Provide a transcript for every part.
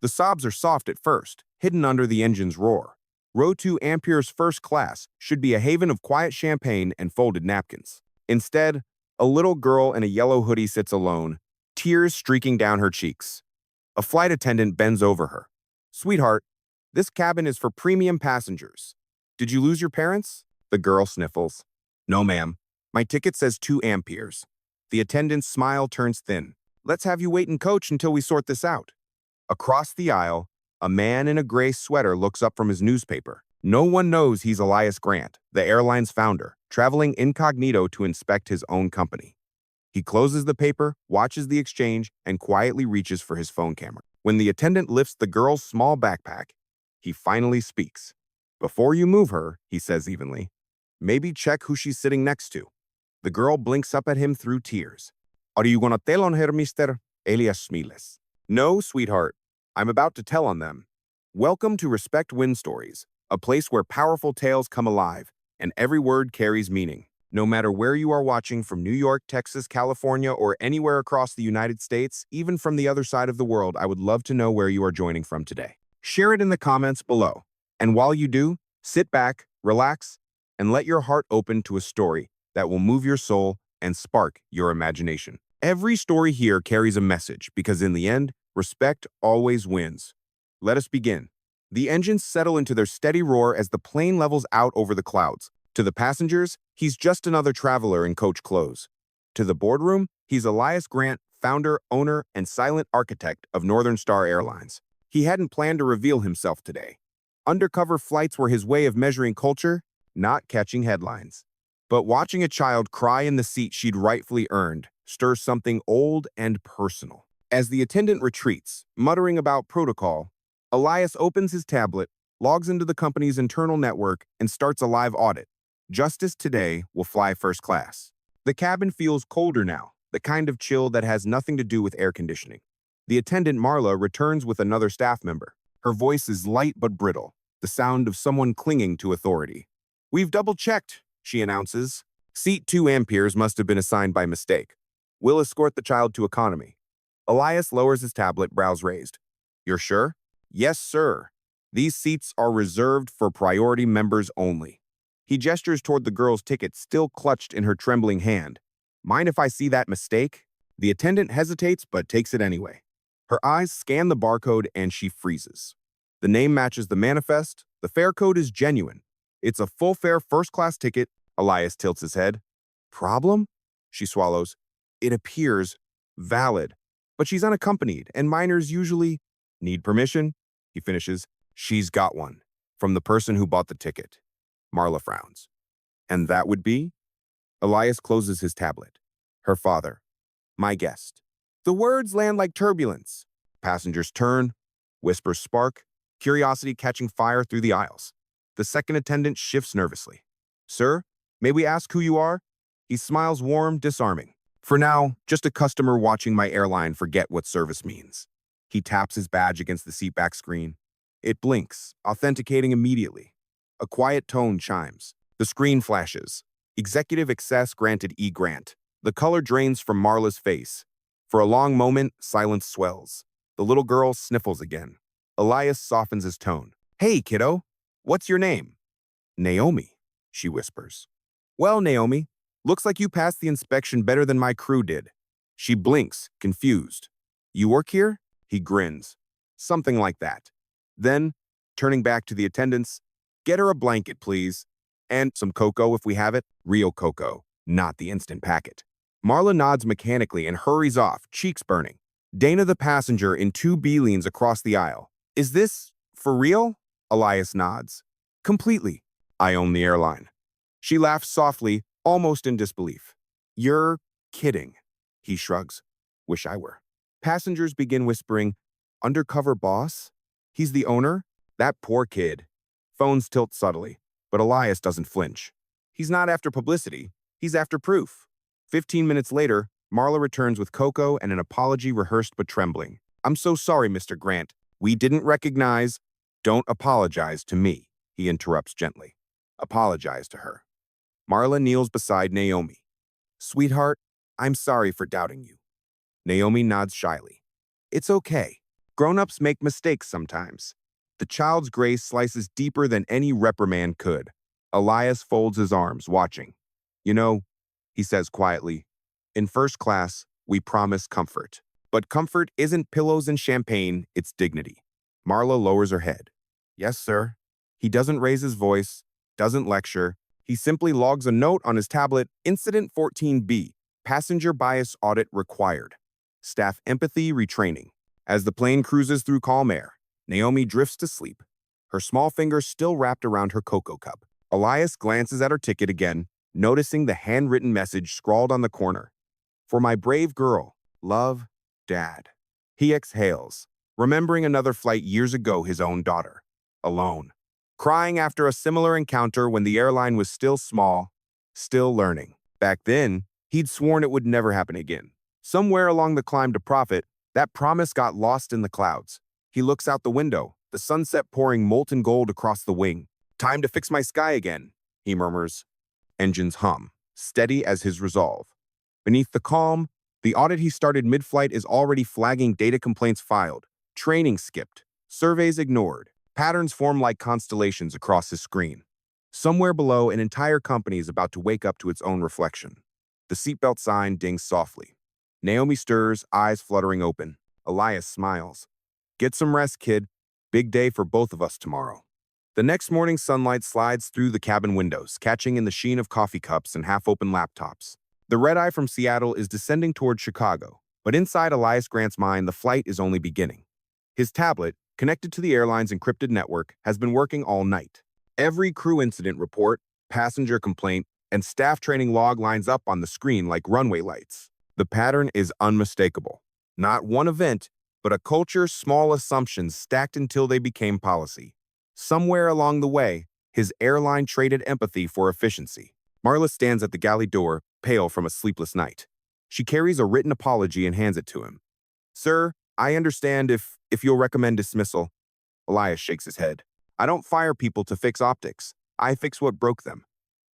The sobs are soft at first, hidden under the engine's roar. Row 2 Ampere's first class should be a haven of quiet champagne and folded napkins. Instead, a little girl in a yellow hoodie sits alone, tears streaking down her cheeks. A flight attendant bends over her. "Sweetheart, this cabin is for premium passengers. Did you lose your parents?" The girl sniffles. "No, ma'am. My ticket says 2 Amperes." The attendant's smile turns thin. "Let's have you wait in coach until we sort this out." Across the aisle, a man in a gray sweater looks up from his newspaper. No one knows he's Elias Grant, the airline's founder, traveling incognito to inspect his own company. He closes the paper, watches the exchange, and quietly reaches for his phone camera. When the attendant lifts the girl's small backpack, he finally speaks. "Before you move her," he says evenly, "maybe check who she's sitting next to." The girl blinks up at him through tears. "Are you gonna tell on her, Mr. Elias Smiles?" "No, sweetheart. I'm about to tell on them." Welcome to Respect Win Stories, a place where powerful tales come alive, and every word carries meaning. No matter where you are watching from New York, Texas, California, or anywhere across the United States, even from the other side of the world, I would love to know where you are joining from today. Share it in the comments below. And while you do, sit back, relax, and let your heart open to a story that will move your soul and spark your imagination. Every story here carries a message because in the end, respect always wins. Let us begin. The engines settle into their steady roar as the plane levels out over the clouds. To the passengers, he's just another traveler in coach clothes. To the boardroom, he's Elias Grant, founder, owner, and silent architect of Northern Star Airlines. He hadn't planned to reveal himself today. Undercover flights were his way of measuring culture, not catching headlines. But watching a child cry in the seat she'd rightfully earned stirs something old and personal. As the attendant retreats, muttering about protocol, Elias opens his tablet, logs into the company's internal network, and starts a live audit. Justice today will fly first class. The cabin feels colder now, the kind of chill that has nothing to do with air conditioning. The attendant Marla returns with another staff member. Her voice is light but brittle, the sound of someone clinging to authority. "We've double-checked," she announces. "Seat 2 Amperes must have been assigned by mistake. We'll escort the child to economy." Elias lowers his tablet, brows raised. "You're sure?" "Yes, sir. These seats are reserved for priority members only." He gestures toward the girl's ticket still clutched in her trembling hand. "Mind if I see that mistake?" The attendant hesitates but takes it anyway. Her eyes scan the barcode and she freezes. The name matches the manifest. The fare code is genuine. It's a full-fare first-class ticket. Elias tilts his head. "Problem?" She swallows. "It appears valid, but she's unaccompanied, and minors usually need permission." He finishes. "She's got one. From the person who bought the ticket." Marla frowns. "And that would be?" Elias closes his tablet. "Her father. My guest." The words land like turbulence. Passengers turn, whispers spark, curiosity catching fire through the aisles. The second attendant shifts nervously. "Sir, may we ask who you are?" He smiles warm, disarming. "For now, just a customer watching my airline forget what service means." He taps his badge against the seatback screen. It blinks, authenticating immediately. A quiet tone chimes. The screen flashes. Executive Access granted E. Grant. The color drains from Marla's face. For a long moment, silence swells. The little girl sniffles again. Elias softens his tone. "Hey, kiddo. What's your name?" "Naomi," she whispers. "Well, Naomi, looks like you passed the inspection better than my crew did." She blinks, confused. "You work here?" He grins. "Something like that." Then, turning back to the attendants, "Get her a blanket, please. And some cocoa if we have it. Real cocoa, not the instant packet." Marla nods mechanically and hurries off, cheeks burning. Dana the passenger in 2B leans across the aisle. "Is this for real?" Elias nods. "Completely. I own the airline." She laughs softly, almost in disbelief. "You're kidding." He shrugs. "Wish I were." Passengers begin whispering, "Undercover boss? He's the owner? That poor kid." Phones tilt subtly, but Elias doesn't flinch. He's not after publicity. He's after proof. 15 minutes later, Marla returns with cocoa and an apology rehearsed but trembling. "I'm so sorry, Mr. Grant. We didn't recognize." "Don't apologize to me," he interrupts gently. "Apologize to her." Marla kneels beside Naomi. "Sweetheart, I'm sorry for doubting you." Naomi nods shyly. "It's okay. Grown-ups make mistakes sometimes. The child's grace slices deeper than any reprimand could. Elias folds his arms, watching. You know, he says quietly, in first class, we promise comfort. But comfort isn't pillows and champagne, it's dignity. Marla lowers her head. Yes, sir. He doesn't raise his voice, doesn't lecture. He simply logs a note on his tablet, Incident 14B, Passenger Bias Audit Required. Staff Empathy Retraining. As the plane cruises through calm air, Naomi drifts to sleep, her small fingers still wrapped around her cocoa cup. Elias glances at her ticket again, noticing the handwritten message scrawled on the corner. For my brave girl, love, Dad. He exhales, remembering another flight years ago, his own daughter. Alone. Crying after a similar encounter when the airline was still small, still learning. Back then, he'd sworn it would never happen again. Somewhere along the climb to profit, that promise got lost in the clouds. He looks out the window, the sunset pouring molten gold across the wing. Time to fix my sky again, he murmurs. Engines hum, steady as his resolve. Beneath the calm, the audit he started mid-flight is already flagging data complaints filed, training skipped, surveys ignored. Patterns form like constellations across his screen. Somewhere below, an entire company is about to wake up to its own reflection. The seatbelt sign dings softly. Naomi stirs, eyes fluttering open. Elias smiles. Get some rest, kid. Big day for both of us tomorrow. The next morning, sunlight slides through the cabin windows, catching in the sheen of coffee cups and half-open laptops. The red-eye from Seattle is descending toward Chicago, but inside Elias Grant's mind, the flight is only beginning. His tablet, connected to the airline's encrypted network, has been working all night. Every crew incident report, passenger complaint, and staff training log lines up on the screen like runway lights. The pattern is unmistakable. Not one event, but a culture's small assumptions stacked until they became policy. Somewhere along the way, his airline traded empathy for efficiency. Marla stands at the galley door, pale from a sleepless night. She carries a written apology and hands it to him. Sir, I understand if you'll recommend dismissal. Elias shakes his head. I don't fire people to fix optics. I fix what broke them.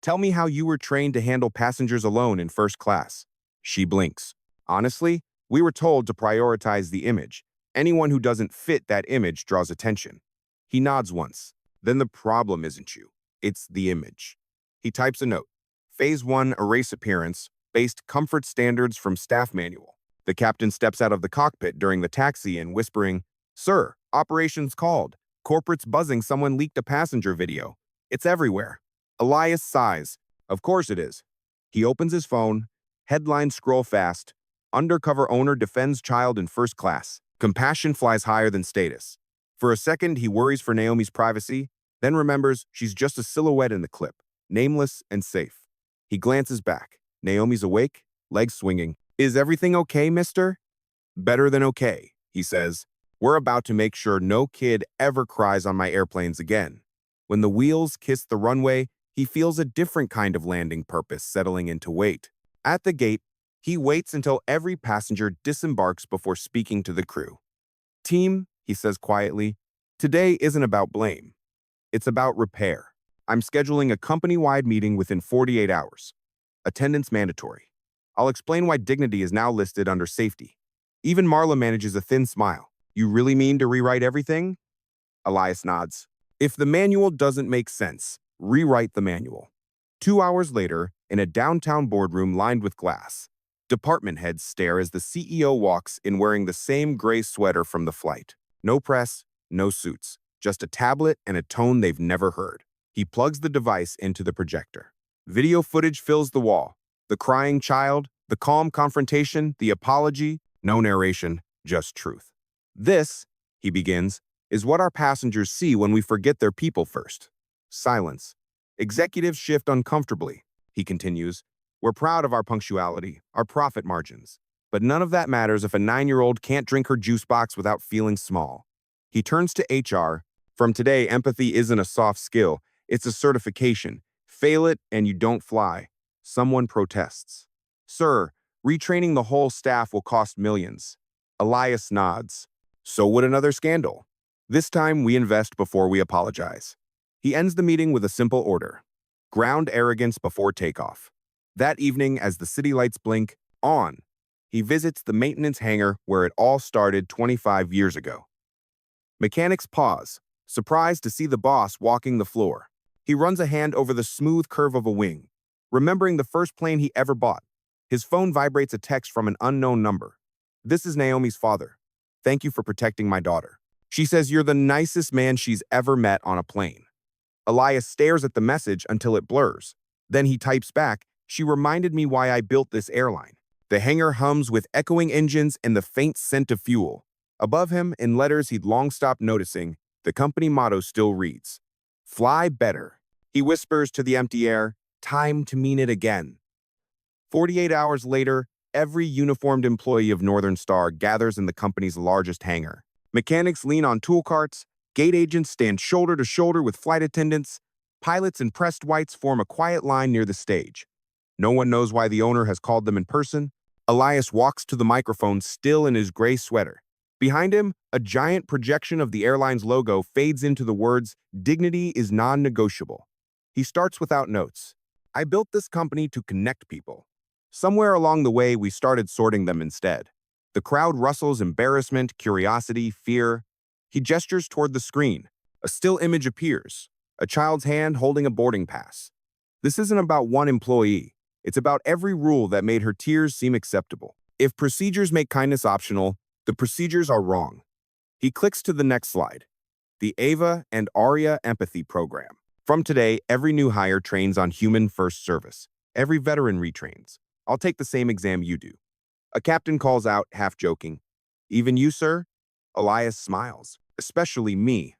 Tell me how you were trained to handle passengers alone in first class. She blinks. Honestly, we were told to prioritize the image. Anyone who doesn't fit that image draws attention. He nods once. Then the problem isn't you. It's the image. He types a note. Phase 1 erase appearance, based comfort standards from staff manual. The captain steps out of the cockpit during the taxi-in, whispering, Sir, operations called. Corporate's buzzing someone leaked a passenger video. It's everywhere. Elias sighs. Of course it is. He opens his phone. Headlines scroll fast. Undercover owner defends child in first class. Compassion flies higher than status. For a second, he worries for Naomi's privacy, then remembers she's just a silhouette in the clip, nameless and safe. He glances back. Naomi's awake, legs swinging. Is everything okay, mister? Better than okay, he says. We're about to make sure no kid ever cries on my airplanes again. When the wheels kiss the runway, he feels a different kind of landing purpose settling into weight. At the gate, he waits until every passenger disembarks before speaking to the crew. Team, he says quietly, today isn't about blame. It's about repair. I'm scheduling a company-wide meeting within 48 hours. Attendance mandatory. I'll explain why dignity is now listed under safety. Even Marla manages a thin smile. You really mean to rewrite everything? Elias nods. If the manual doesn't make sense, rewrite the manual. 2 hours later, in a downtown boardroom lined with glass, department heads stare as the CEO walks in wearing the same gray sweater from the flight. No press, no suits, just a tablet and a tone they've never heard. He plugs the device into the projector. Video footage fills the wall. The crying child, the calm confrontation, the apology, no narration, just truth. This, he begins, is what our passengers see when we forget their people first. Silence. Executives shift uncomfortably, he continues. We're proud of our punctuality, our profit margins. But none of that matters if a 9-year-old can't drink her juice box without feeling small. He turns to HR. From today, empathy isn't a soft skill. It's a certification. Fail it and you don't fly. Someone protests. Sir, retraining the whole staff will cost millions. Elias nods. So would another scandal. This time we invest before we apologize. He ends the meeting with a simple order. Ground arrogance before takeoff. That evening, as the city lights blink, on, he visits the maintenance hangar where it all started 25 years ago. Mechanics pause, surprised to see the boss walking the floor. He runs a hand over the smooth curve of a wing, remembering the first plane he ever bought. His phone vibrates a text from an unknown number. This is Naomi's father. Thank you for protecting my daughter. She says you're the nicest man she's ever met on a plane. Elias stares at the message until it blurs. Then he types back, she reminded me why I built this airline. The hangar hums with echoing engines and the faint scent of fuel. Above him, in letters he'd long stopped noticing, the company motto still reads, Fly better. He whispers to the empty air, time to mean it again. 48 hours later, every uniformed employee of Northern Star gathers in the company's largest hangar. Mechanics lean on tool carts, gate agents stand shoulder to shoulder with flight attendants, pilots in pressed whites form a quiet line near the stage. No one knows why the owner has called them in person. Elias walks to the microphone still in his gray sweater. Behind him, a giant projection of the airline's logo fades into the words, dignity is non-negotiable. He starts without notes. I built this company to connect people. Somewhere along the way, we started sorting them instead. The crowd rustles embarrassment, curiosity, fear. He gestures toward the screen. A still image appears, a child's hand holding a boarding pass. This isn't about one employee. It's about every rule that made her tears seem acceptable. If procedures make kindness optional, the procedures are wrong. He clicks to the next slide. The Ava and Aria Empathy Program. From today, every new hire trains on human-first service. Every veteran retrains. I'll take the same exam you do. A captain calls out, half joking. Even you, sir? Elias smiles. Especially me.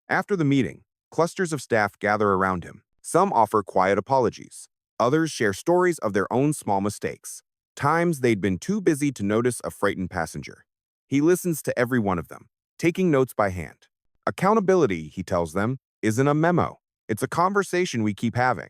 After the meeting, clusters of staff gather around him. Some offer quiet apologies. Others share stories of their own small mistakes. Times they'd been too busy to notice a frightened passenger. He listens to every one of them, taking notes by hand. Accountability, he tells them, isn't a memo. It's a conversation we keep having.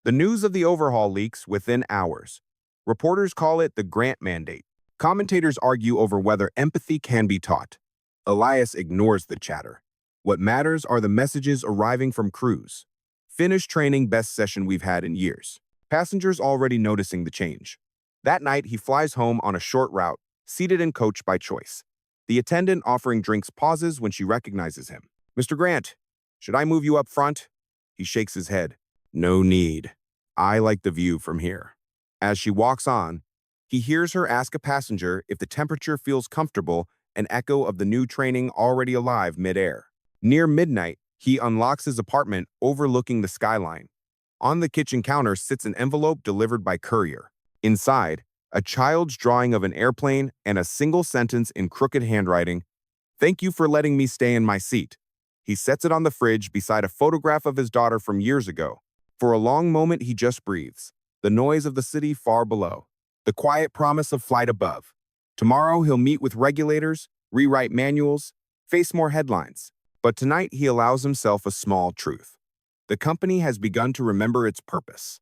The news of the overhaul leaks within hours. Reporters call it the Grant Mandate. Commentators argue over whether empathy can be taught. Elias ignores the chatter. What matters are the messages arriving from crews. Finished training, best session we've had in years. Passengers already noticing the change. That night, he flies home on a short route, seated in coach by choice. The attendant offering drinks pauses when she recognizes him. Mr. Grant, should I move you up front? He shakes his head. No need. I like the view from here. As she walks on, he hears her ask a passenger if the temperature feels comfortable, an echo of the new training already alive midair. Near midnight, he unlocks his apartment overlooking the skyline. On the kitchen counter sits an envelope delivered by courier. Inside, a child's drawing of an airplane and a single sentence in crooked handwriting. Thank you for letting me stay in my seat. He sets it on the fridge beside a photograph of his daughter from years ago. For a long moment, he just breathes. The noise of the city far below. The quiet promise of flight above. Tomorrow, he'll meet with regulators, rewrite manuals, face more headlines. But tonight, he allows himself a small truth. The company has begun to remember its purpose.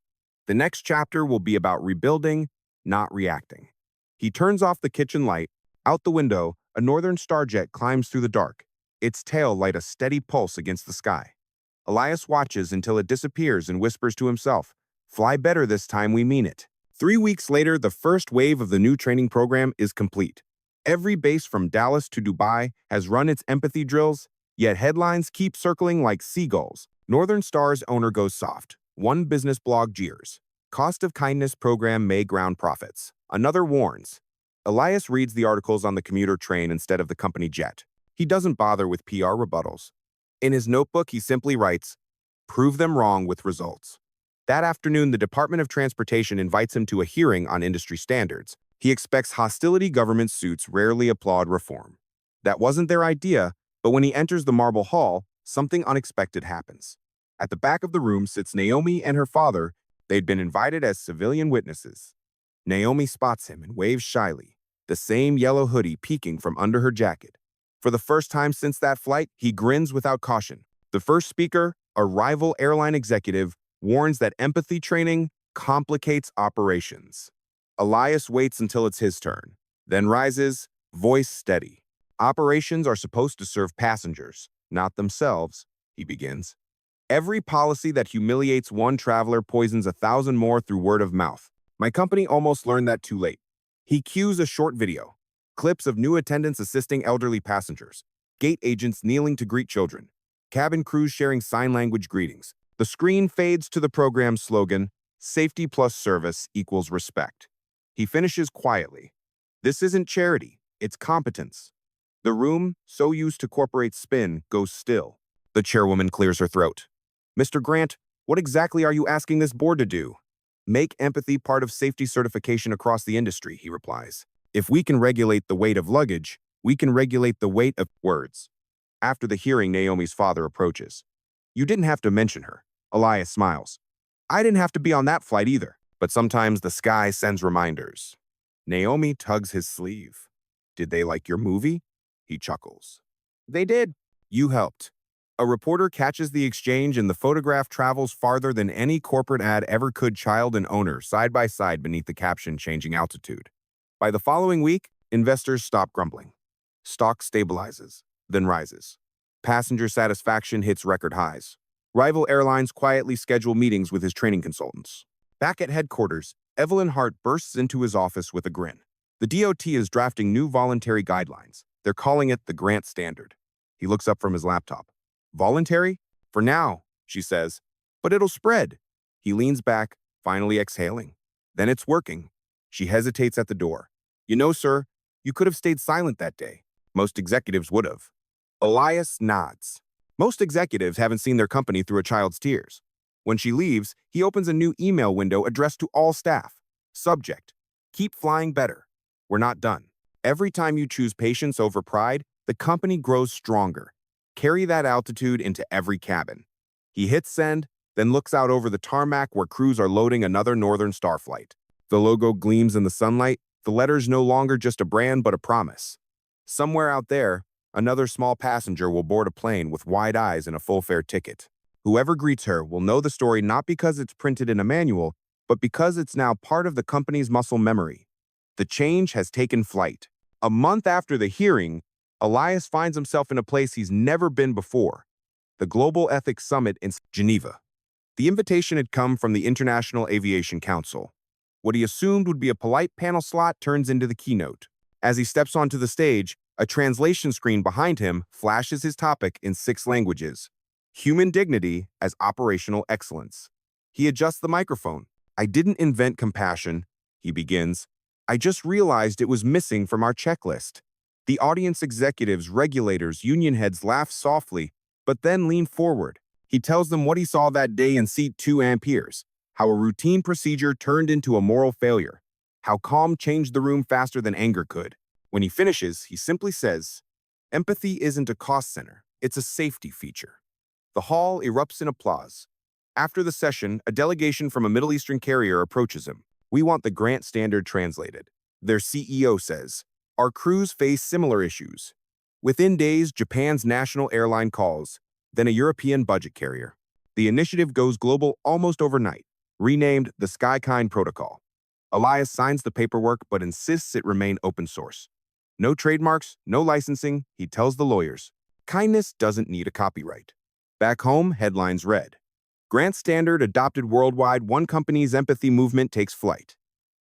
The next chapter will be about rebuilding, not reacting. He turns off the kitchen light. Out the window, a Northern Star jet climbs through the dark. Its tail light a steady pulse against the sky. Elias watches until it disappears and whispers to himself, fly better this time, we mean it. 3 weeks later, the first wave of the new training program is complete. Every base from Dallas to Dubai has run its empathy drills, yet headlines keep circling like seagulls. Northern Star's owner goes soft. One business blog jeers. Cost of kindness program may ground profits. Another warns. Elias reads the articles on the commuter train instead of the company jet. He doesn't bother with PR rebuttals. In his notebook, he simply writes, prove them wrong with results. That afternoon, the Department of Transportation invites him to a hearing on industry standards. He expects hostility. Government suits rarely applaud reform. That wasn't their idea, but when he enters the marble hall, something unexpected happens. At the back of the room sits Naomi and her father. They'd been invited as civilian witnesses. Naomi spots him and waves shyly, the same yellow hoodie peeking from under her jacket. For the first time since that flight, he grins without caution. The first speaker, a rival airline executive, warns that empathy training complicates operations. Elias waits until it's his turn, then rises, voice steady. Operations are supposed to serve passengers, not themselves, he begins. Every policy that humiliates one traveler poisons 1,000 more through word of mouth. My company almost learned that too late. He cues a short video, clips of new attendants assisting elderly passengers. gate agents kneeling to greet children, cabin crews sharing sign language greetings. The screen fades to the program's slogan, "Safety plus service equals respect." He finishes quietly. This isn't charity, it's competence. The room, so used to corporate spin, goes still. The chairwoman clears her throat. "Mr. Grant, what exactly are you asking this board to do?" "Make empathy part of safety certification across the industry," he replies. "If we can regulate the weight of luggage, we can regulate the weight of words." After the hearing, Naomi's father approaches. "You didn't have to mention her." Elias smiles. "I didn't have to be on that flight either." But sometimes the sky sends reminders. Naomi tugs his sleeve. "Did they like your movie?" He chuckles. "They did." "You helped." A reporter catches the exchange and the photograph travels farther than any corporate ad ever could. Child and owner side by side beneath the caption "Changing altitude." By the following week, investors stop grumbling. Stock stabilizes, then rises. Passenger satisfaction hits record highs. Rival airlines quietly schedule meetings with his training consultants. Back at headquarters, Evelyn Hart bursts into his office with a grin. The DOT is drafting new voluntary guidelines. They're calling it the Grant Standard. He looks up from his laptop. "Voluntary? For now," she says. "But it'll spread." He leans back, finally exhaling. "Then it's working." She hesitates at the door. "You know, sir, you could have stayed silent that day. Most executives would have." Elias nods. Most executives haven't seen their company through a child's tears. When she leaves, he opens a new email window addressed to all staff. Subject: Keep flying better. We're not done. Every time you choose patience over pride, the company grows stronger. Carry that altitude into every cabin. He hits send, then looks out over the tarmac where crews are loading another Northern Star flight. The logo gleams in the sunlight, the letters no longer just a brand but a promise. Somewhere out there, another small passenger will board a plane with wide eyes and a full-fare ticket. Whoever greets her will know the story not because it's printed in a manual, but because it's now part of the company's muscle memory. The change has taken flight. A month after the hearing, Elias finds himself in a place he's never been before, the Global Ethics Summit in Geneva. The invitation had come from the International Aviation Council. What he assumed would be a polite panel slot turns into the keynote. As he steps onto the stage, a translation screen behind him flashes his topic in 6 languages. Human dignity as operational excellence. He adjusts the microphone. "I didn't invent compassion," he begins. "I just realized it was missing from our checklist." The audience executives, regulators, union heads laugh softly, but then lean forward. He tells them what he saw that day in seat 2 amperes, how a routine procedure turned into a moral failure, how calm changed the room faster than anger could. When he finishes, he simply says, "Empathy isn't a cost center, it's a safety feature." The hall erupts in applause. After the session, a delegation from a Middle Eastern carrier approaches him. "We want the Grant Standard translated." Their CEO says, "Our crews face similar issues." Within days, Japan's national airline calls, then a European budget carrier. The initiative goes global almost overnight, renamed the Skykind Protocol. Elias signs the paperwork but insists it remain open source. No trademarks, no licensing, he tells the lawyers. Kindness doesn't need a copyright. Back home, headlines read, "Grant Standard adopted worldwide, one company's empathy movement takes flight."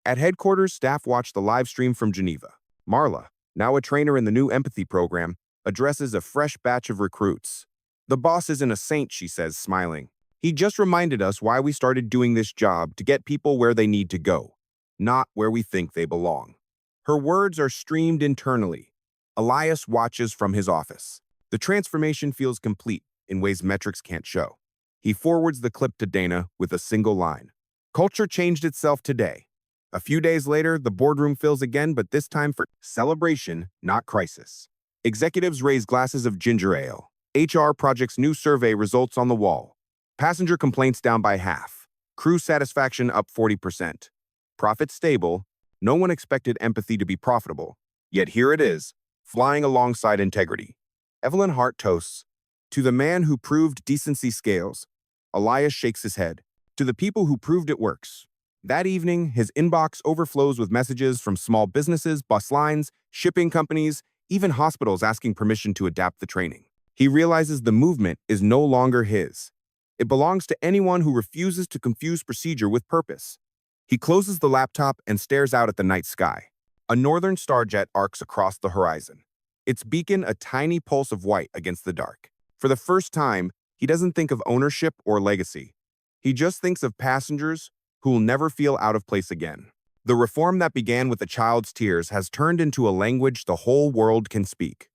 At headquarters, staff watch the live stream from Geneva. Marla, now a trainer in the new empathy program, addresses a fresh batch of recruits. "The boss isn't a saint," she says, smiling. "He just reminded us why we started doing this job, to get people where they need to go, not where we think they belong." Her words are streamed internally. Elias watches from his office. The transformation feels complete in ways metrics can't show. He forwards the clip to Dana with a single line. "Culture changed itself today." A few days later, the boardroom fills again, but this time for celebration, not crisis. Executives raise glasses of ginger ale. HR project's new survey results on the wall. Passenger complaints down by half. Crew satisfaction up 40%. Profit stable. No one expected empathy to be profitable. Yet here it is, flying alongside integrity. Evelyn Hart toasts, "To the man who proved decency scales." Elias shakes his head. "To the people who proved it works." That evening, his inbox overflows with messages from small businesses, bus lines, shipping companies, even hospitals asking permission to adapt the training. He realizes the movement is no longer his. It belongs to anyone who refuses to confuse procedure with purpose. He closes the laptop and stares out at the night sky. A northern starjet arcs across the horizon. its beacon a tiny pulse of white against the dark. For the first time, he doesn't think of ownership or legacy. He just thinks of passengers who will never feel out of place again. The reform that began with a child's tears has turned into a language the whole world can speak.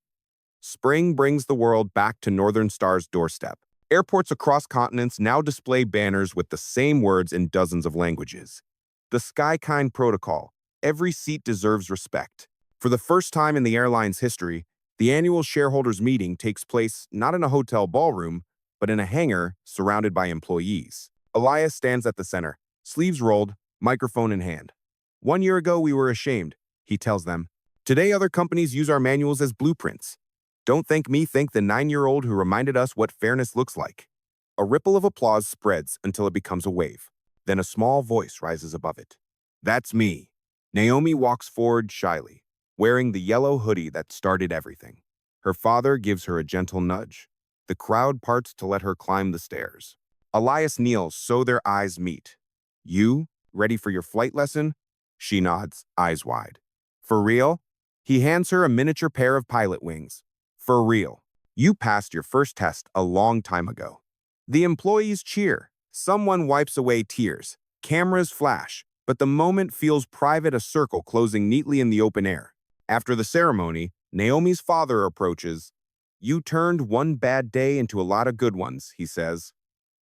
Spring brings the world back to Northern Star's doorstep. Airports across continents now display banners with the same words in dozens of languages. The Skykind Protocol. Every seat deserves respect. For the first time in the airline's history, the annual shareholders meeting takes place not in a hotel ballroom, but in a hangar surrounded by employees. Elias stands at the center, sleeves rolled, microphone in hand. 1 year ago, we were ashamed, he tells them. Today, other companies use our manuals as blueprints. Don't thank me, thank the 9-year-old who reminded us what fairness looks like. A ripple of applause spreads until it becomes a wave. Then a small voice rises above it. That's me. Naomi walks forward shyly, wearing the yellow hoodie that started everything. Her father gives her a gentle nudge. The crowd parts to let her climb the stairs. Elias kneels so their eyes meet. You, ready for your flight lesson? She nods, eyes wide. For real? He hands her a miniature pair of pilot wings. For real. You passed your first test a long time ago. The employees cheer. Someone wipes away tears. Cameras flash, but the moment feels private, a circle closing neatly in the open air. After the ceremony, Naomi's father approaches. You turned one bad day into a lot of good ones, he says.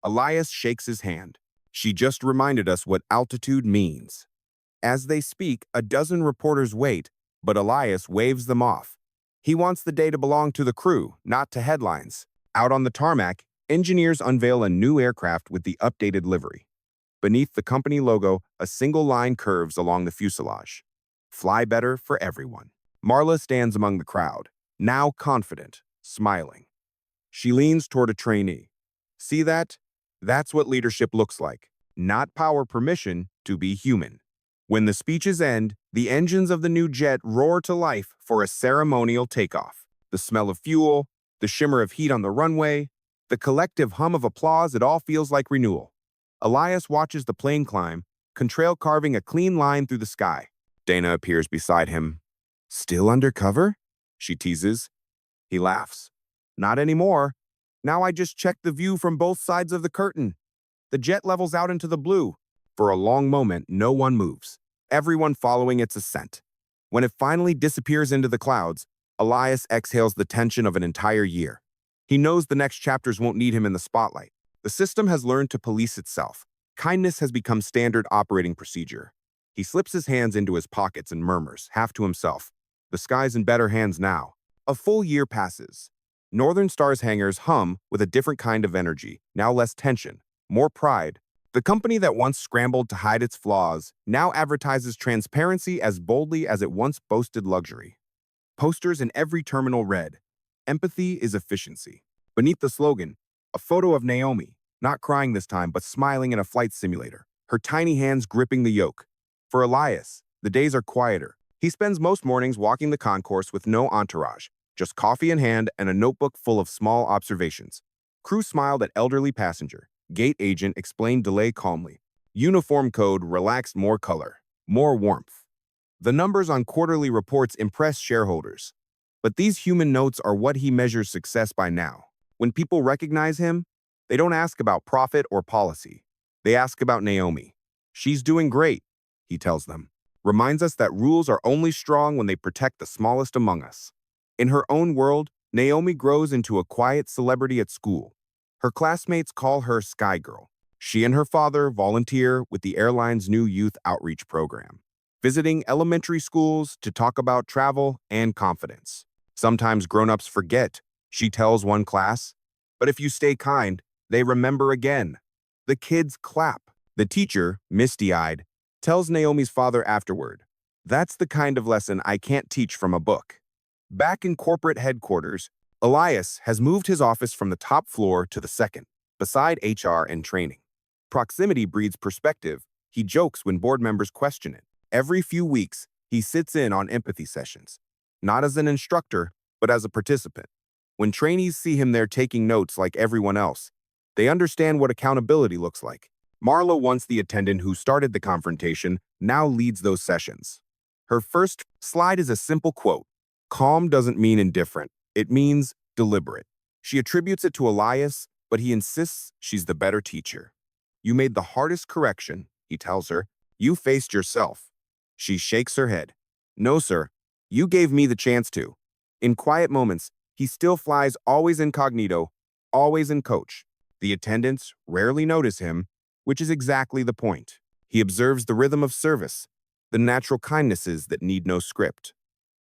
Elias shakes his hand. She just reminded us what altitude means. As they speak, a dozen reporters wait, but Elias waves them off. He wants the day to belong to the crew, not to headlines. Out on the tarmac, engineers unveil a new aircraft with the updated livery. Beneath the company logo, a single line curves along the fuselage. Fly better for everyone. Marla stands among the crowd, now confident, smiling. She leans toward a trainee. See that? That's what leadership looks like. Not power, permission to be human. When the speeches end, the engines of the new jet roar to life for a ceremonial takeoff. The smell of fuel, the shimmer of heat on the runway, the collective hum of applause, it all feels like renewal. Elias watches the plane climb, Contrail carving a clean line through the sky. Dana appears beside him. Still undercover? She teases. He laughs. Not anymore. Now I just check the view from both sides of the curtain. The jet levels out into the blue. For a long moment, no one moves, everyone following its ascent. When it finally disappears into the clouds, Elias exhales the tension of an entire year. He knows the next chapters won't need him in the spotlight. The system has learned to police itself. Kindness has become standard operating procedure. He slips his hands into his pockets and murmurs, half to himself, the sky's in better hands now. A full year passes. Northern Star's hangars hum with a different kind of energy, now less tension, more pride. The company that once scrambled to hide its flaws now advertises transparency as boldly as it once boasted luxury. Posters in every terminal read, "Empathy is efficiency." Beneath the slogan, a photo of Naomi, not crying this time, but smiling in a flight simulator, her tiny hands gripping the yoke. For Elias, the days are quieter. He spends most mornings walking the concourse with no entourage, just coffee in hand and a notebook full of small observations. Crew smiled at elderly passenger. Gate agent explained delay calmly. Uniform code relaxed, more color, more warmth. The numbers on quarterly reports impress shareholders. But these human notes are what he measures success by now. When people recognize him, they don't ask about profit or policy. They ask about Naomi. She's doing great, he tells them. Reminds us that rules are only strong when they protect the smallest among us. In her own world, Naomi grows into a quiet celebrity at school. Her classmates call her Sky Girl. She and her father volunteer with the airline's new youth outreach program, visiting elementary schools to talk about travel and confidence. Sometimes grown-ups forget, she tells one class, but if you stay kind, they remember again. The kids clap. The teacher, misty-eyed, tells Naomi's father afterward, "That's the kind of lesson I can't teach from a book." Back in corporate headquarters, Elias has moved his office from the top floor to the second, beside HR and training. Proximity breeds perspective. He jokes when board members question it. Every few weeks, he sits in on empathy sessions, not as an instructor, but as a participant. When trainees see him there taking notes like everyone else, they understand what accountability looks like. Marla, once the attendant who started the confrontation, now leads those sessions. Her first slide is a simple quote, Calm doesn't mean indifferent. It means deliberate. She attributes it to Elias, but he insists she's the better teacher. You made the hardest correction, he tells her. You faced yourself. She shakes her head. No, sir. You gave me the chance to. In quiet moments, he still flies always incognito, always in coach. The attendants rarely notice him, which is exactly the point. He observes the rhythm of service, the natural kindnesses that need no script.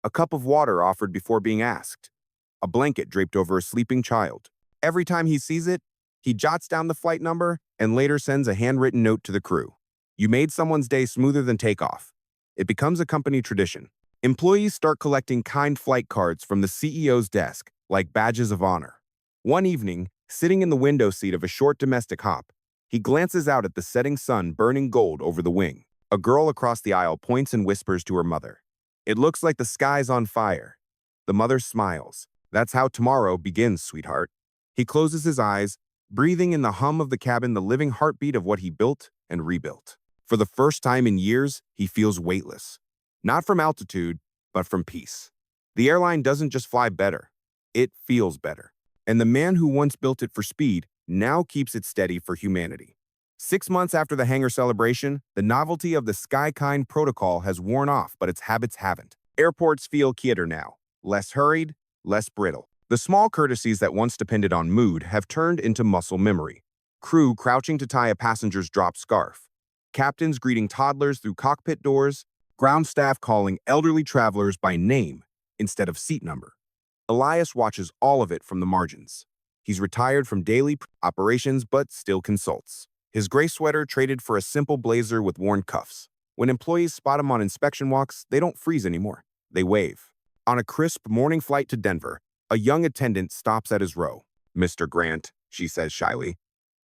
A cup of water offered before being asked. A blanket draped over a sleeping child. Every time he sees it, he jots down the flight number and later sends a handwritten note to the crew. You made someone's day smoother than takeoff. It becomes a company tradition. Employees start collecting kind flight cards from the CEO's desk, like badges of honor. One evening, sitting in the window seat of a short domestic hop, he glances out at the setting sun burning gold over the wing. A girl across the aisle points and whispers to her mother. It looks like the sky's on fire. The mother smiles. That's how tomorrow begins, sweetheart. He closes his eyes, breathing in the hum of the cabin, the living heartbeat of what he built and rebuilt. For the first time in years, he feels weightless. Not from altitude, but from peace. The airline doesn't just fly better, it feels better. And the man who once built it for speed now keeps it steady for humanity. 6 months after the hangar celebration, the novelty of the SkyKind protocol has worn off, but its habits haven't. Airports feel quieter now, less hurried, less brittle. The small courtesies that once depended on mood have turned into muscle memory. Crew crouching to tie a passenger's dropped scarf. Captains greeting toddlers through cockpit doors. Ground staff calling elderly travelers by name instead of seat number. Elias watches all of it from the margins. He's retired from daily operations but still consults. His gray sweater traded for a simple blazer with worn cuffs. When employees spot him on inspection walks, they don't freeze anymore. They wave. On a crisp morning flight to Denver, a young attendant stops at his row. "Mr. Grant," she says shyly,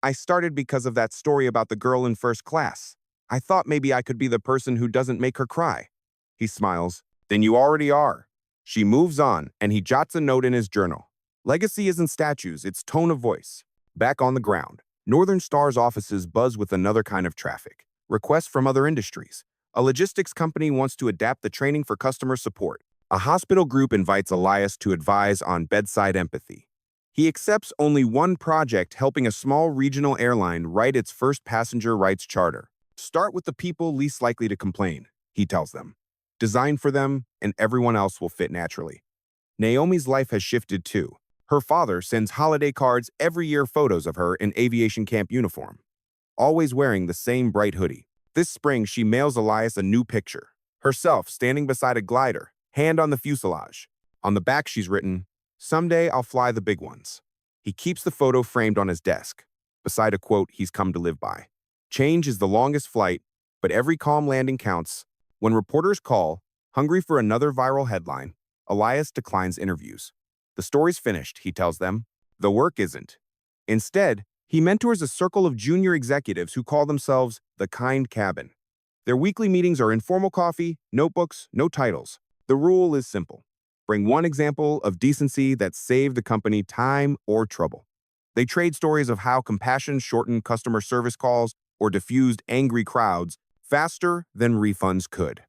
"I started because of that story about the girl in first class. I thought maybe I could be the person who doesn't make her cry." He smiles. "Then you already are." She moves on, and he jots a note in his journal. Legacy isn't statues, it's tone of voice. Back on the ground, Northern Star's offices buzz with another kind of traffic. Requests from other industries. A logistics company wants to adapt the training for customer support. A hospital group invites Elias to advise on bedside empathy. He accepts only one project, helping a small regional airline write its first passenger rights charter. Start with the people least likely to complain, he tells them. Design for them, and everyone else will fit naturally. Naomi's life has shifted too. Her father sends holiday cards every year, photos of her in aviation camp uniform, always wearing the same bright hoodie. This spring, she mails Elias a new picture. Herself standing beside a glider, hand on the fuselage. On the back, she's written, "Someday I'll fly the big ones." He keeps the photo framed on his desk, beside a quote he's come to live by. Change is the longest flight, but every calm landing counts. When reporters call, hungry for another viral headline, Elias declines interviews. The story's finished, he tells them. The work isn't. Instead, he mentors a circle of junior executives who call themselves the Kind Cabin. Their weekly meetings are informal coffee, notebooks, no titles. The rule is simple. Bring one example of decency that saved the company time or trouble. They trade stories of how compassion shortened customer service calls or diffused angry crowds faster than refunds could.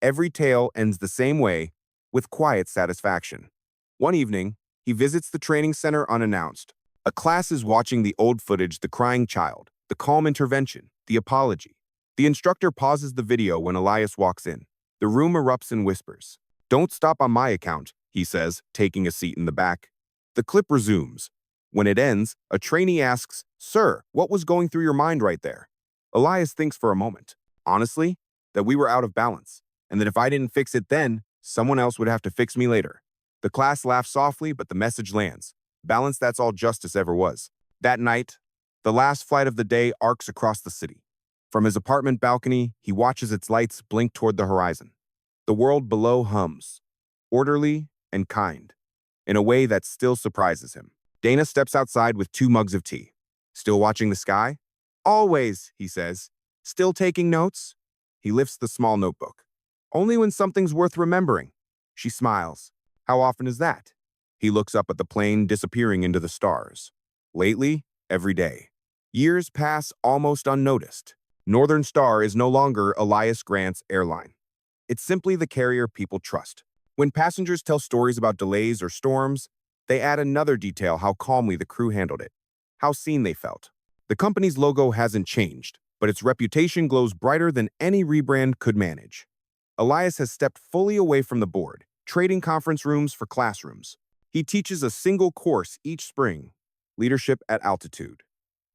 Every tale ends the same way, with quiet satisfaction. One evening, he visits the training center unannounced. A class is watching the old footage, the crying child, the calm intervention, the apology. The instructor pauses the video when Elias walks in. The room erupts in whispers. "Don't stop on my account," he says, taking a seat in the back. The clip resumes. When it ends, a trainee asks, "Sir, what was going through your mind right there?" Elias thinks for a moment. Honestly, that we were out of balance, and that if I didn't fix it then, someone else would have to fix me later. The class laughs softly, but the message lands. Balance, that's all justice ever was. That night, the last flight of the day arcs across the city. From his apartment balcony, he watches its lights blink toward the horizon. The world below hums, orderly and kind, in a way that still surprises him. Dana steps outside with 2 mugs of tea. "Still watching the sky?" "Always," he says. "Still taking notes?" He lifts the small notebook. "Only when something's worth remembering." She smiles. "How often is that?" He looks up at the plane disappearing into the stars. Lately, every day. Years pass almost unnoticed. Northern Star is no longer Elias Grant's airline. It's simply the carrier people trust. When passengers tell stories about delays or storms, they add another detail: how calmly the crew handled it, how seen they felt. The company's logo hasn't changed, but its reputation glows brighter than any rebrand could manage. Elias has stepped fully away from the board, trading conference rooms for classrooms. He teaches a single course each spring: leadership at altitude.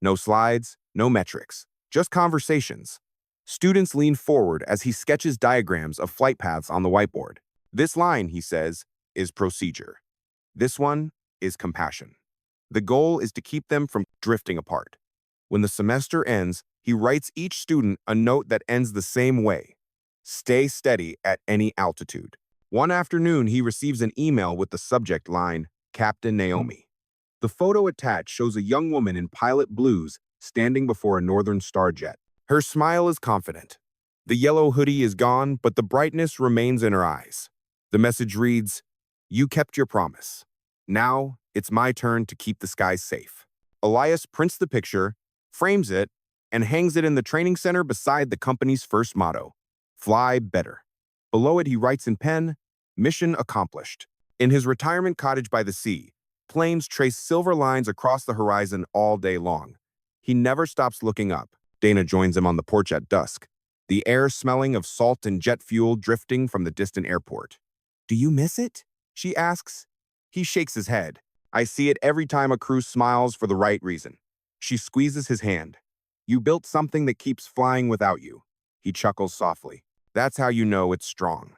No slides, no metrics, just conversations. Students lean forward as he sketches diagrams of flight paths on the whiteboard. This line, he says, is procedure. This one is compassion. The goal is to keep them from drifting apart. When the semester ends, he writes each student a note that ends the same way: stay steady at any altitude. One afternoon, he receives an email with the subject line, Captain Naomi. The photo attached shows a young woman in pilot blues standing before a Northern Star jet. Her smile is confident. The yellow hoodie is gone, but the brightness remains in her eyes. The message reads, "You kept your promise. Now, it's my turn to keep the skies safe." Elias prints the picture, frames it, and hangs it in the training center beside the company's first motto, "Fly Better." Below it, he writes in pen, "Mission accomplished." In his retirement cottage by the sea, planes trace silver lines across the horizon all day long. He never stops looking up. Dana joins him on the porch at dusk, the air smelling of salt and jet fuel drifting from the distant airport. "Do you miss it?" she asks. He shakes his head. "I see it every time a crew smiles for the right reason." She squeezes his hand. "You built something that keeps flying without you." He chuckles softly. "That's how you know it's strong."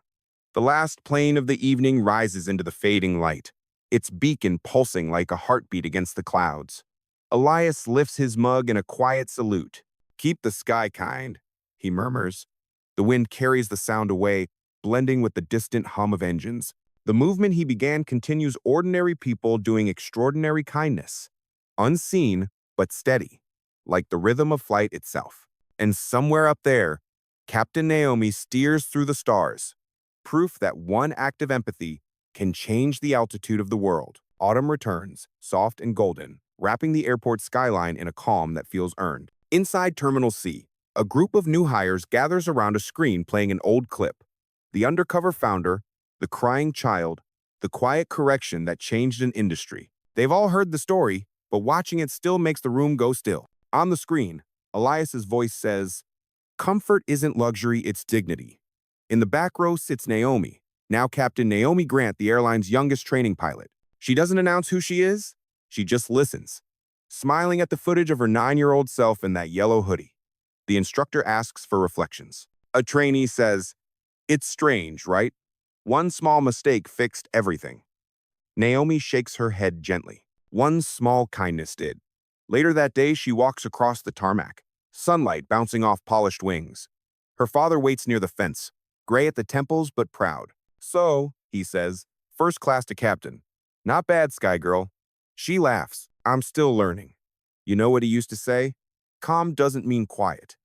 The last plane of the evening rises into the fading light, its beacon pulsing like a heartbeat against the clouds. Elias lifts his mug in a quiet salute. "Keep the sky kind," he murmurs. The wind carries the sound away, blending with the distant hum of engines. The movement he began continues: ordinary people doing extraordinary kindness. Unseen, but steady, like the rhythm of flight itself. And somewhere up there, Captain Naomi steers through the stars, proof that one act of empathy can change the altitude of the world. Autumn returns, soft and golden, wrapping the airport skyline in a calm that feels earned. Inside Terminal C, a group of new hires gathers around a screen playing an old clip. The undercover founder, the crying child, the quiet correction that changed an industry. They've all heard the story, but watching it still makes the room go still. On the screen, Elias's voice says, "Comfort isn't luxury, it's dignity." In the back row sits Naomi, now Captain Naomi Grant, the airline's youngest training pilot. She doesn't announce who she is, she just listens, smiling at the footage of her 9-year-old self in that yellow hoodie. The instructor asks for reflections. A trainee says, "It's strange, right? One small mistake fixed everything." Naomi shakes her head gently. One small kindness did. Later that day, she walks across the tarmac, sunlight bouncing off polished wings. Her father waits near the fence, gray at the temples but proud. "So," he says, "first class to captain. Not bad, Sky Girl." She laughs. "I'm still learning." You know what he used to say? Calm doesn't mean quiet.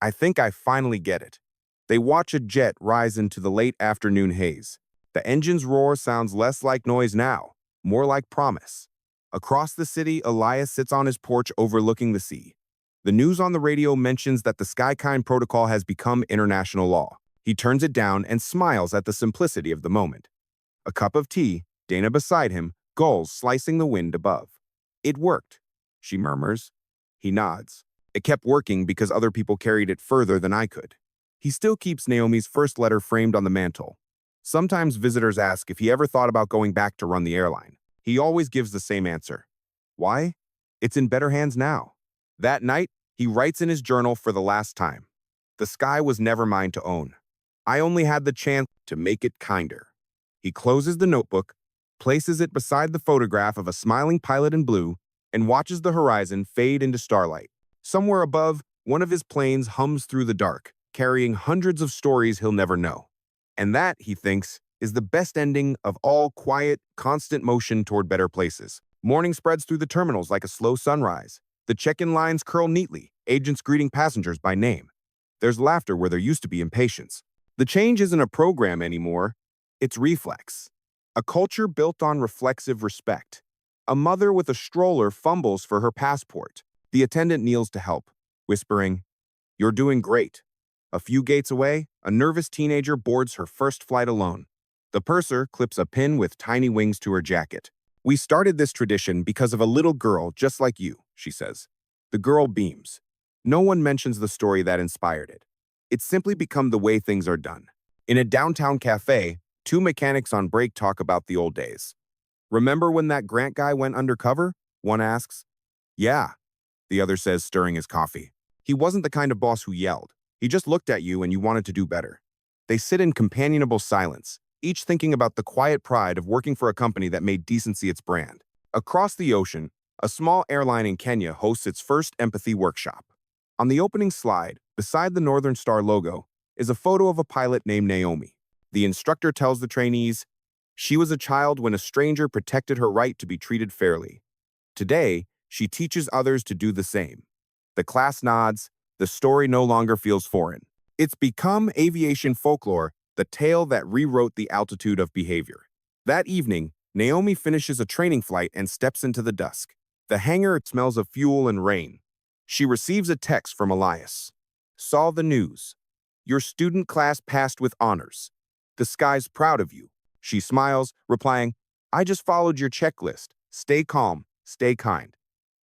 I think I finally get it. They watch a jet rise into the late afternoon haze. The engine's roar sounds less like noise now, more like promise. Across the city, Elias sits on his porch overlooking the sea. The news on the radio mentions that the Skykind Protocol has become international law. He turns it down and smiles at the simplicity of the moment. A cup of tea, Dana beside him, gulls slicing the wind above. "It worked," she murmurs. He nods. "It kept working because other people carried it further than I could." He still keeps Naomi's first letter framed on the mantle. Sometimes visitors ask if he ever thought about going back to run the airline. He always gives the same answer. Why? It's in better hands now. That night, he writes in his journal for the last time. "The sky was never mine to own. I only had the chance to make it kinder." He closes the notebook, places it beside the photograph of a smiling pilot in blue, and watches the horizon fade into starlight. Somewhere above, one of his planes hums through the dark, carrying hundreds of stories he'll never know. And that, he thinks, is the best ending of all: quiet, constant motion toward better places. Morning spreads through the terminals like a slow sunrise. The check-in lines curl neatly, agents greeting passengers by name. There's laughter where there used to be impatience. The change isn't a program anymore, it's reflex. A culture built on reflexive respect. A mother with a stroller fumbles for her passport. The attendant kneels to help, whispering, "You're doing great." A few gates away, a nervous teenager boards her first flight alone. The purser clips a pin with tiny wings to her jacket. We started this tradition because of a little girl just like you, she says. The girl beams. No one mentions the story that inspired it. It's simply become the way things are done. In a downtown cafe, two mechanics on break talk about the old days. Remember when that Grant guy went undercover? One asks. Yeah, the other says, stirring his coffee. He wasn't the kind of boss who yelled. He just looked at you and you wanted to do better. They sit in companionable silence, each thinking about the quiet pride of working for a company that made decency its brand. Across the ocean, a small airline in Kenya hosts its first empathy workshop. On the opening slide, beside the Northern Star logo, is a photo of a pilot named Naomi. The instructor tells the trainees, she was a child when a stranger protected her right to be treated fairly. Today, she teaches others to do the same. The class nods, the story no longer feels foreign. It's become aviation folklore, the tale that rewrote the altitude of behavior. That evening, Naomi finishes a training flight and steps into the dusk. The hangar smells of fuel and rain. She receives a text from Elias. Saw the news. Your student class passed with honors. The sky's proud of you. She smiles, replying, I just followed your checklist. Stay calm, stay kind.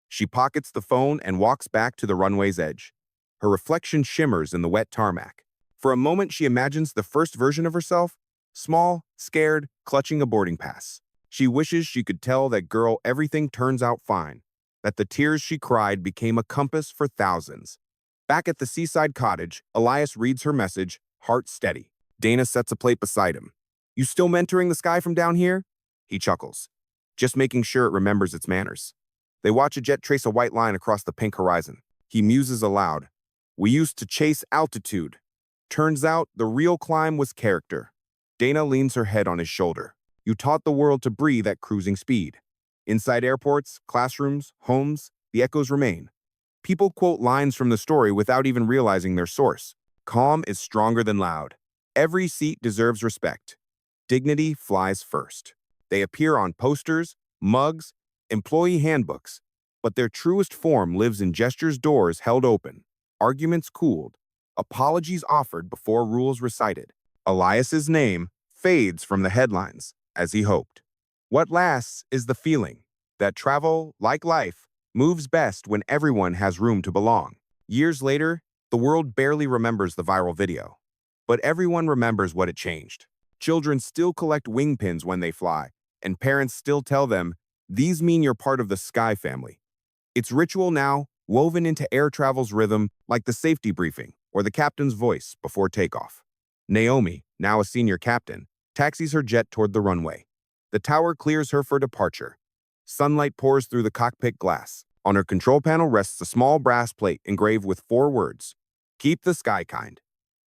She pockets the phone and walks back to the runway's edge. Her reflection shimmers in the wet tarmac. For a moment, she imagines the first version of herself, small, scared, clutching a boarding pass. She wishes she could tell that girl everything turns out fine, that the tears she cried became a compass for thousands. Back at the seaside cottage, Elias reads her message, heart steady. Dana sets a plate beside him. You still mentoring the sky from down here? He chuckles, just making sure it remembers its manners. They watch a jet trace a white line across the pink horizon. He muses aloud. We used to chase altitude. Turns out the real climb was character. Dana leans her head on his shoulder. You taught the world to breathe at cruising speed. Inside airports, classrooms, homes, the echoes remain. People quote lines from the story without even realizing their source. Calm is stronger than loud. Every seat deserves respect. Dignity flies first. They appear on posters, mugs, employee handbooks, but their truest form lives in gestures, doors held open, arguments cooled, apologies offered before rules recited. Elias's name fades from the headlines, as he hoped. What lasts is the feeling that travel, like life, moves best when everyone has room to belong. Years later, the world barely remembers the viral video, but everyone remembers what it changed. Children still collect wing pins when they fly, and parents still tell them, these mean you're part of the Sky family. It's ritual now, woven into air travel's rhythm, like the safety briefing or the captain's voice before takeoff. Naomi, now a senior captain, taxis her jet toward the runway. The tower clears her for departure. Sunlight pours through the cockpit glass. On her control panel rests a small brass plate engraved with 4 words. Keep the sky kind.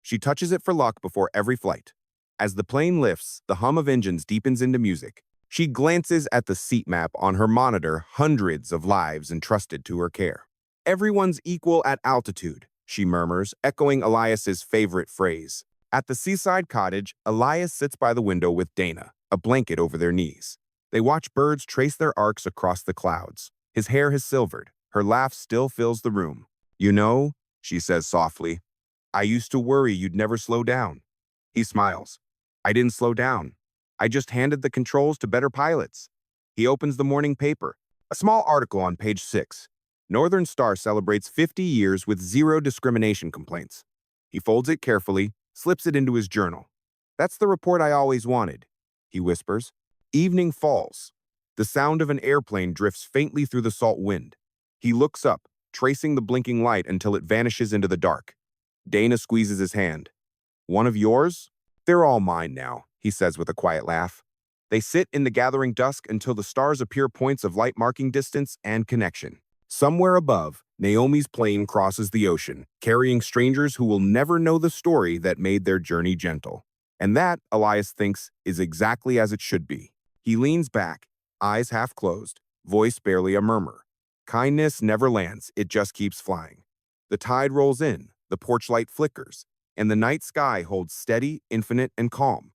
She touches it for luck before every flight. As the plane lifts, the hum of engines deepens into music. She glances at the seat map on her monitor, hundreds of lives entrusted to her care. Everyone's equal at altitude, she murmurs, echoing Elias's favorite phrase. At the seaside cottage, Elias sits by the window with Dana, a blanket over their knees. They watch birds trace their arcs across the clouds. His hair has silvered. Her laugh still fills the room. You know, she says softly, I used to worry you'd never slow down. He smiles. I didn't slow down. I just handed the controls to better pilots. He opens the morning paper. A small article on page 6. Northern Star celebrates 50 years with 0 discrimination complaints. He folds it carefully, slips it into his journal. That's the report I always wanted, he whispers. Evening falls. The sound of an airplane drifts faintly through the salt wind. He looks up, tracing the blinking light until it vanishes into the dark. Dana squeezes his hand. One of yours? They're all mine now, he says with a quiet laugh. They sit in the gathering dusk until the stars appear points of light marking distance and connection. Somewhere above, Naomi's plane crosses the ocean, carrying strangers who will never know the story that made their journey gentle. And that, Elias thinks, is exactly as it should be. He leans back, eyes half closed, voice barely a murmur. Kindness never lands, it just keeps flying. The tide rolls in, the porch light flickers, and the night sky holds steady, infinite, and calm.